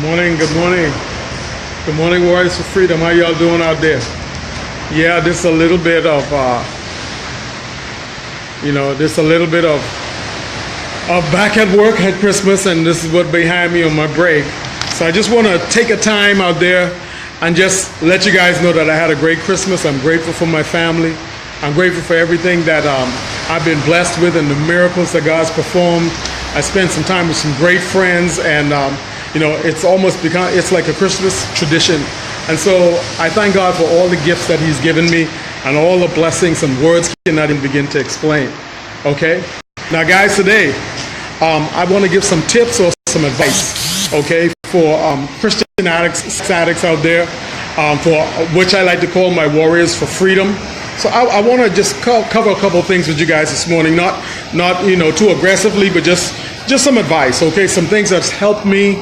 Morning, good morning. Good morning, Warriors for Freedom. How y'all doing out there? Yeah, this a little bit of, back at work at Christmas, and this is what behind me on my break. So I just want to take a time out there and just let you guys know that I had a great Christmas. I'm grateful for my family. I'm grateful for everything that I've been blessed with and the miracles that God's performed. I spent some time with some great friends, and it's almost become, it's like a Christmas tradition. And so I thank God for all the gifts that He's given me and all the blessings and words cannot even begin to explain. Okay? Now, guys, today I want to give some tips or some advice, okay, for Christian addicts out there, for which I like to call my warriors for freedom. So I want to just cover a couple of things with you guys this morning, not too aggressively, but just some advice, okay? Some things that's helped me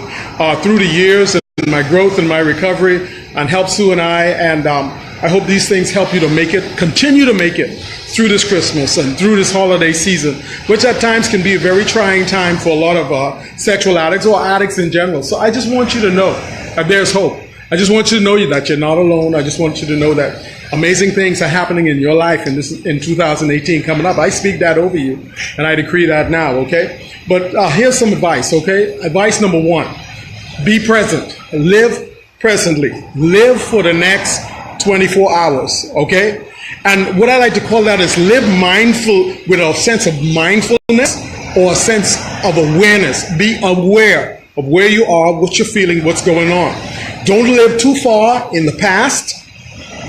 through the years and my growth and my recovery, and help Sue and I. And I hope these things help you to continue to make it through this Christmas and through this holiday season, which at times can be a very trying time for a lot of sexual addicts or addicts in general. So I just want you to know that there's hope. I just want you to know that you're not alone. I just want you to know that amazing things are happening in your life in 2018 coming up. I speak that over you, and I decree that now, okay? But here's some advice, okay? Advice number one, be present. Live presently. Live for the next 24 hours, okay? And what I like to call that is live mindful with a sense of mindfulness or a sense of awareness. Be aware of where you are, what you're feeling, what's going on. Don't live too far in the past,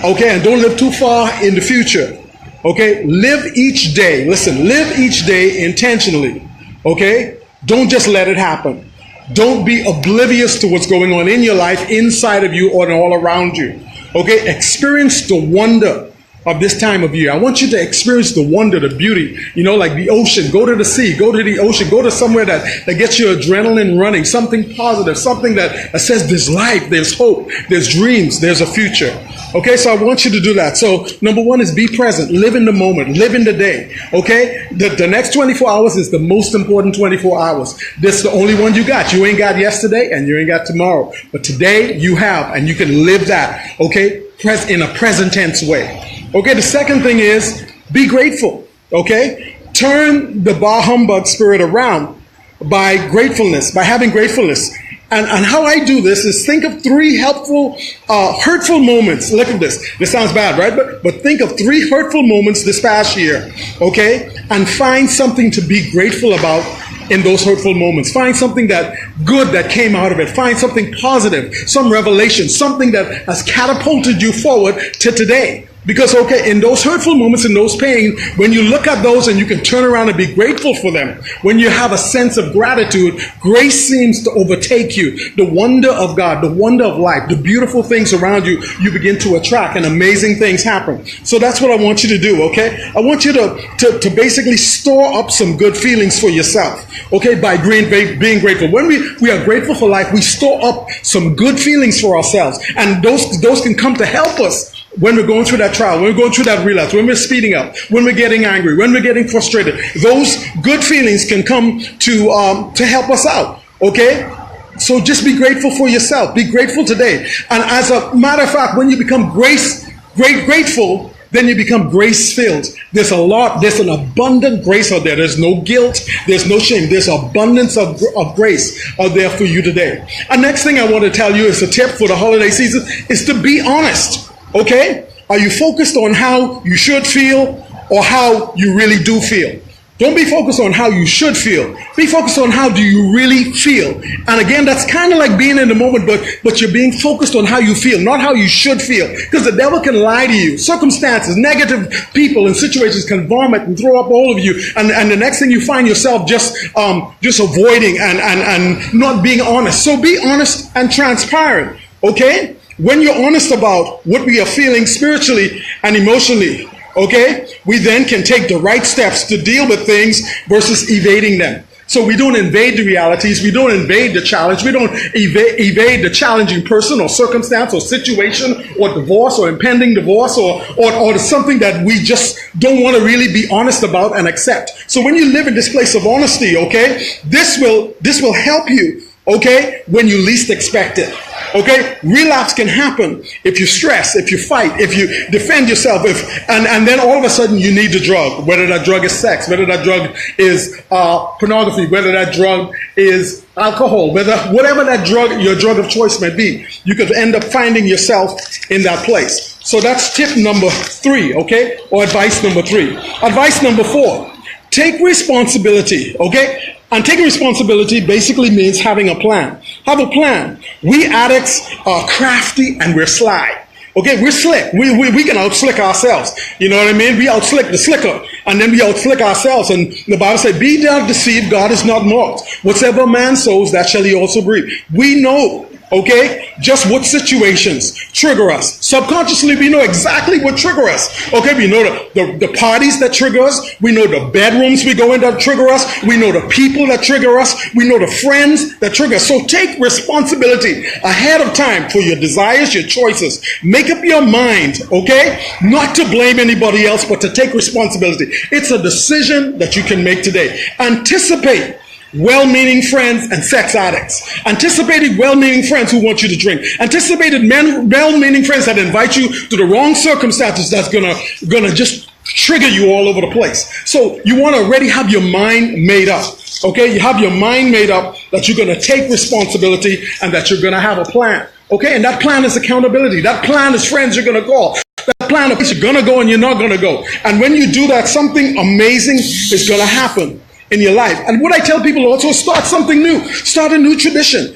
okay? And don't live too far in the future, okay? Live each day. Listen, live each day intentionally, okay? Don't just let it happen. Don't be oblivious to what's going on in your life, inside of you, or all around you, okay? Experience the wonder of this time of year. I want you to experience the wonder, the beauty, like the ocean. Go to the sea, go to the ocean, go to somewhere that gets your adrenaline running, something positive, something that says there's life, there's hope, there's dreams, there's a future. Okay, so I want you to do that. So number one is be present, live in the moment, live in the day. Okay, the next 24 hours is the most important 24 hours. This is the only one you got. You ain't got yesterday and you ain't got tomorrow. But today you have, and you can live that, okay, in a present tense way. Okay, the second thing is be grateful, okay? Turn the bah humbug spirit around by gratefulness, by having gratefulness. And how I do this is think of three helpful, hurtful moments. Look at this. This sounds bad, right? But think of three hurtful moments this past year, okay? And find something to be grateful about in those hurtful moments. Find something good that came out of it. Find something positive, some revelation, something that has catapulted you forward to today. Because, okay, in those hurtful moments, in those pain, when you look at those and you can turn around and be grateful for them, when you have a sense of gratitude, grace seems to overtake you. The wonder of God, the wonder of life, the beautiful things around you, you begin to attract, and amazing things happen. So that's what I want you to do, okay? I want you to basically store up some good feelings for yourself, okay, by being grateful. When we are grateful for life, we store up some good feelings for ourselves, and those can come to help us when we're going through that trial, when we're going through that relapse, when we're speeding up, when we're getting angry, when we're getting frustrated. Those good feelings can come to help us out, okay? So just be grateful for yourself. Be grateful today. And as a matter of fact, when you become grateful, then you become grace-filled. There's an abundant grace out there. There's no guilt. There's no shame. There's abundance of grace out there for you today. And next thing I want to tell you is a tip for the holiday season is to be honest. Okay? Are you focused on how you should feel or how you really do feel? Don't be focused on how you should feel. Be focused on how do you really feel. And again, that's kind of like being in the moment, but you're being focused on how you feel, not how you should feel. Because the devil can lie to you. Circumstances, negative people and situations can vomit and throw up all of you. And the next thing you find yourself just avoiding and not being honest. So be honest and transparent. Okay? When you're honest about what we are feeling spiritually and emotionally, okay, we then can take the right steps to deal with things versus evading them. So we don't invade the realities. We don't invade the challenge. We don't evade the challenging person or circumstance or situation or divorce or impending divorce or something that we just don't want to really be honest about and accept. So when you live in this place of honesty, okay, this will help you okay, when you least expect it. Okay, relapse can happen if you stress, if you fight, if you defend yourself, and then all of a sudden you need the drug, whether that drug is sex, whether that drug is pornography, whether that drug is alcohol, whatever that drug, your drug of choice might be, you could end up finding yourself in that place. So that's tip number 3, okay, or advice number 3. Advice number 4, take responsibility, okay? And taking responsibility basically means having a plan. Have a plan. We addicts are crafty and we're sly. Okay, we're slick. We can outslick ourselves. You know what I mean? We outslick the slicker. And then we outslick ourselves. And the Bible says, be not deceived, God is not mocked. Whatsoever man sows, that shall he also reap. We know, okay, just what situations trigger us. Subconsciously, we know exactly what trigger us. Okay, we know the parties that trigger us. We know the bedrooms we go in that trigger us. We know the people that trigger us. We know the friends that trigger us. So take responsibility ahead of time for your desires, your choices. Make up your mind, okay, not to blame anybody else, but to take responsibility. It's a decision that you can make today. Anticipate well-meaning friends and sex addicts. Anticipated well-meaning friends who want you to drink. Anticipated well-meaning friends that invite you to the wrong circumstances that's gonna just trigger you all over the place. So you want to already have your mind made up. Okay, you have your mind made up that you're gonna take responsibility and that you're gonna have a plan. Okay, and that plan is accountability. That plan is friends you're gonna call. That plan of you're gonna go and you're not gonna go. And when you do that, something amazing is gonna happen in your life. And what I tell people also, start something new. Start a new tradition.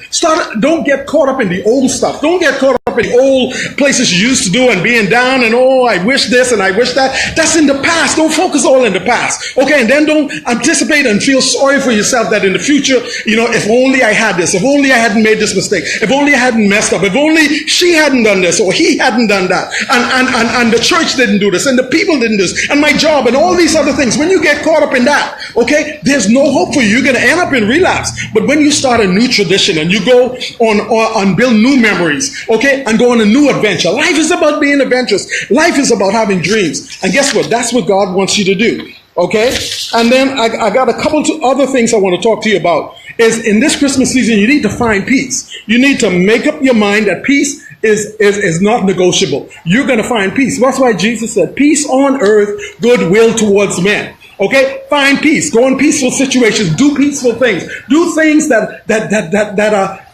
Don't get caught up in the old stuff. Don't get caught up in the old places you used to do and being down and, oh, I wish this and I wish that. That's in the past. Don't focus all in the past. Okay, and then don't anticipate and feel sorry for yourself that in the future, you know, if only I had this, if only I hadn't made this mistake, if only I hadn't messed up, if only she hadn't done this or he hadn't done that, and the church didn't do this, and the people didn't do this, and my job, and all these other things. When you get caught up in that, okay, there's no hope for you. You're going to end up in relapse. But when you start a new tradition and you go on build new memories, okay, and go on a new adventure. Life is about being adventurous. Life is about having dreams. And guess what? That's what God wants you to do. Okay? And then I got a couple of other things I want to talk to you about. Is in this Christmas season, you need to find peace. You need to make up your mind that peace is not negotiable. You're going to find peace. That's why Jesus said, peace on earth, goodwill towards men. Okay, find peace. Go in peaceful situations. Do peaceful things. Do things that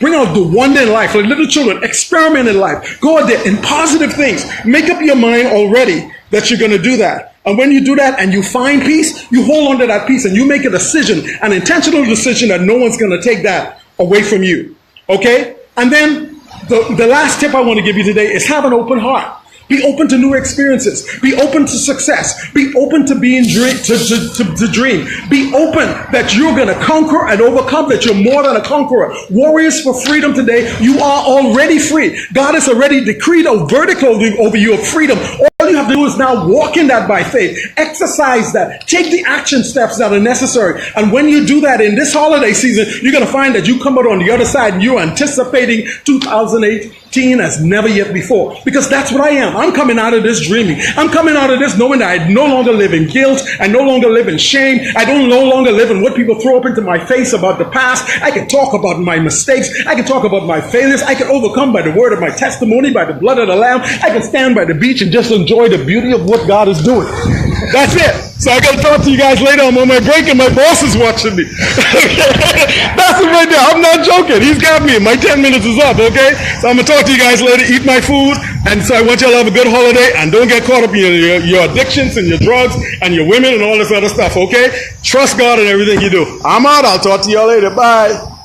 bring out the wonder in life. Like little children, experiment in life. Go out there in positive things. Make up your mind already that you're going to do that. And when you do that and you find peace, you hold on to that peace and you make a decision, an intentional decision that no one's going to take that away from you. Okay, and then the last tip I want to give you today is have an open heart. Be open to new experiences. Be open to success. Be open to being to dream. Be open that you're going to conquer and overcome, that you're more than a conqueror. Warriors for freedom today, you are already free. God has already decreed a verdict over you of freedom. All you have to do is now walk in that by faith. Exercise that. Take the action steps that are necessary. And when you do that in this holiday season, you're going to find that you come out on the other side and you're anticipating 2018 as never yet before. Because that's what I am. I'm coming out of this dreaming. I'm coming out of this knowing that I no longer live in guilt. I no longer live in shame. I don't no longer live in what people throw up into my face about the past. I can talk about my mistakes. I can talk about my failures. I can overcome by the word of my testimony, by the blood of the Lamb. I can stand by the beach and just enjoy the beauty of what God is doing. That's it. So I got to talk to you guys later. I'm on my break and my boss is watching me. That's it right there. I'm not joking. He's got me. My 10 minutes is up, okay? So I'm going to talk to you guys later. Eat my food. And so I want you all to have a good holiday. And don't get caught up in your addictions and your drugs and your women and all this other stuff, okay? Trust God in everything you do. I'm out. I'll talk to y'all later. Bye.